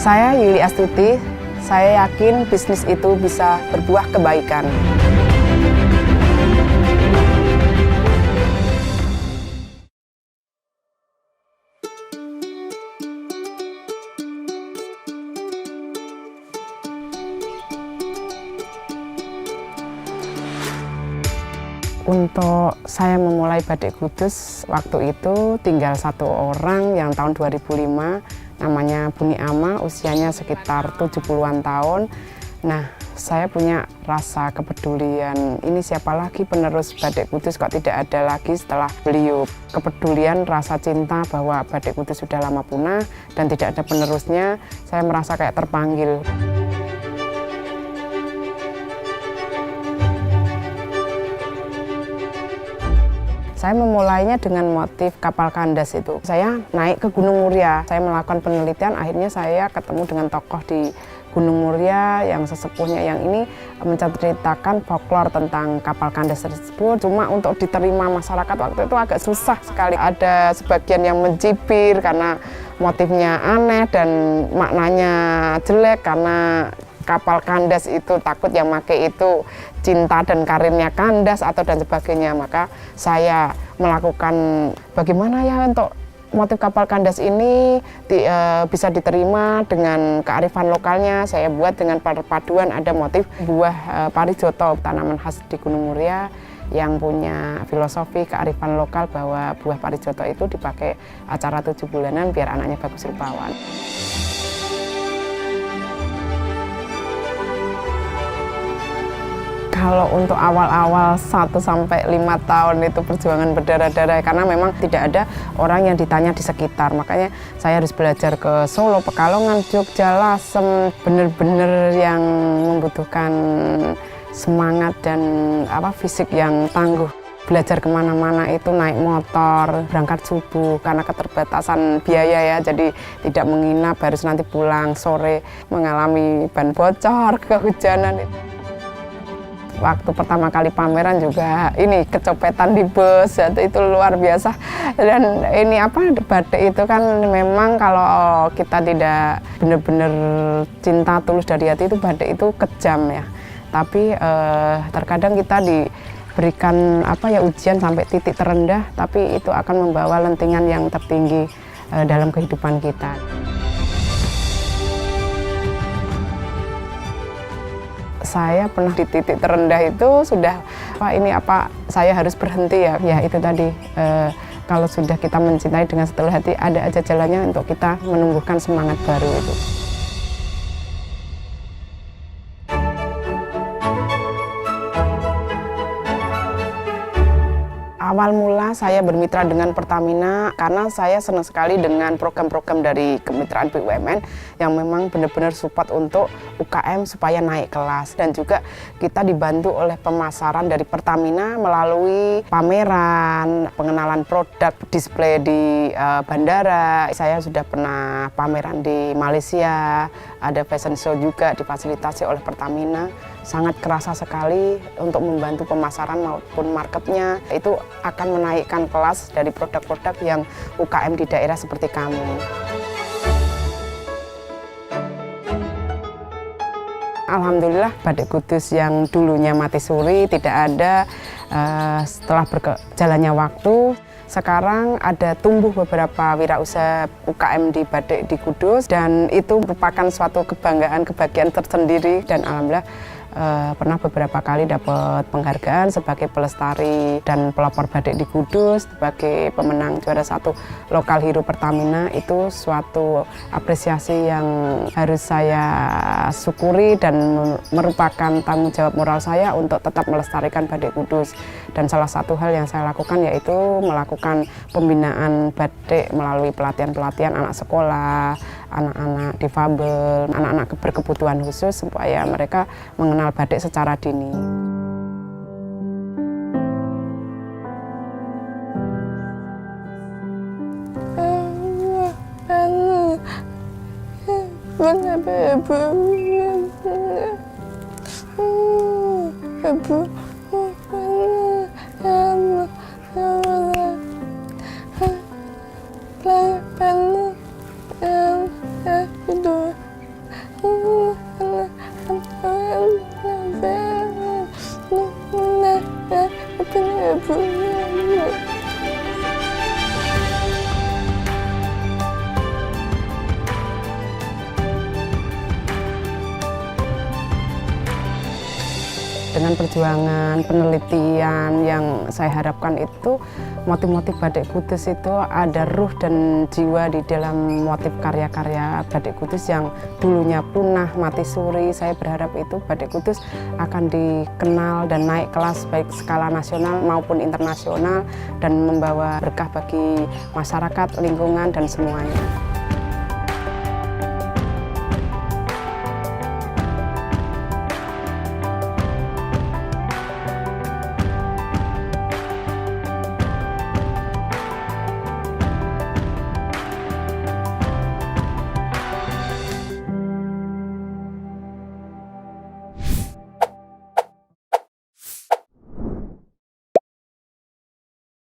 Saya Yuli Astuti, saya yakin bisnis itu bisa berbuah kebaikan. Untuk saya memulai Batik Kudus, waktu itu tinggal satu orang yang tahun 2005, namanya Buni Ama, usianya sekitar 70-an tahun. Nah, saya punya rasa kepedulian, ini siapa lagi penerus Batik Kudus kok tidak ada lagi setelah beliau. Kepedulian, rasa cinta bahwa Batik Kudus sudah lama punah dan tidak ada penerusnya, saya merasa kayak terpanggil. Saya memulainya dengan motif kapal kandas itu. Saya naik ke Gunung Muria, saya melakukan penelitian, akhirnya saya ketemu dengan tokoh di Gunung Muria yang sesepuhnya yang ini menceritakan folklore tentang kapal kandas tersebut. Cuma untuk diterima masyarakat waktu itu agak susah sekali. Ada sebagian yang mencibir karena motifnya aneh dan maknanya jelek karena kapal kandas itu takut yang pakai itu cinta dan karirnya kandas atau dan sebagainya. Maka saya melakukan bagaimana ya untuk motif kapal kandas ini bisa diterima dengan kearifan lokalnya. Saya buat dengan perpaduan ada motif buah parijoto, tanaman khas di Gunung Muria yang punya filosofi kearifan lokal bahwa buah parijoto itu dipakai acara 7 bulanan biar anaknya bagus rupawan. Kalau untuk awal-awal 1-5 tahun itu perjuangan berdarah-darah karena memang tidak ada orang yang ditanya di sekitar. Makanya saya harus belajar ke Solo, Pekalongan, Jogja, Lasem, benar-benar yang membutuhkan semangat dan fisik yang tangguh. Belajar kemana-mana itu naik motor, berangkat subuh karena keterbatasan biaya ya, jadi tidak menginap, harus nanti pulang sore, mengalami ban bocor, kehujanan itu. Waktu pertama kali pameran juga ini kecopetan di bus itu luar biasa. Dan ini batik itu kan memang kalau kita tidak benar-benar cinta tulus dari hati itu batik itu kejam ya. Tapi terkadang kita diberikan ujian sampai titik terendah, tapi itu akan membawa lentingan yang tertinggi dalam kehidupan kita. Saya pernah di titik terendah itu sudah saya harus berhenti ya itu tadi kalau sudah kita mencintai dengan sepenuh hati ada aja jalannya untuk kita menumbuhkan semangat baru itu. Awal mula saya bermitra dengan Pertamina karena saya senang sekali dengan program-program dari kemitraan BUMN yang memang benar-benar support untuk UKM supaya naik kelas, dan juga kita dibantu oleh pemasaran dari Pertamina melalui pameran, pengenalan produk, display di bandara. Saya sudah pernah pameran di Malaysia, ada fashion show juga difasilitasi oleh Pertamina. Sangat kerasa sekali untuk membantu pemasaran maupun marketnya, itu akan menaikkan kelas dari produk-produk yang UKM di daerah seperti kami. Alhamdulillah Batik Kudus yang dulunya mati suri tidak ada, setelah berjalannya waktu sekarang ada tumbuh beberapa wirausaha UKM di batik di Kudus, dan itu merupakan suatu kebanggaan, kebahagiaan tersendiri, dan alhamdulillah pernah beberapa kali dapat penghargaan sebagai pelestari dan pelopor batik di Kudus, sebagai pemenang juara 1 lokal hero Pertamina. Itu suatu apresiasi yang harus saya syukuri dan merupakan tanggung jawab moral saya untuk tetap melestarikan batik Kudus. Dan salah satu hal yang saya lakukan yaitu melakukan pembinaan batik melalui pelatihan-pelatihan anak sekolah, anak-anak difabel, anak-anak berkebutuhan khusus supaya mereka mengenal batik secara dini. Dengan perjuangan penelitian yang saya harapkan itu motif-motif Batik Kudus itu ada ruh dan jiwa di dalam motif karya-karya Batik Kudus yang dulunya punah mati suri. Saya berharap itu Batik Kudus akan dikenal dan naik kelas baik skala nasional maupun internasional dan membawa berkah bagi masyarakat, lingkungan dan semuanya.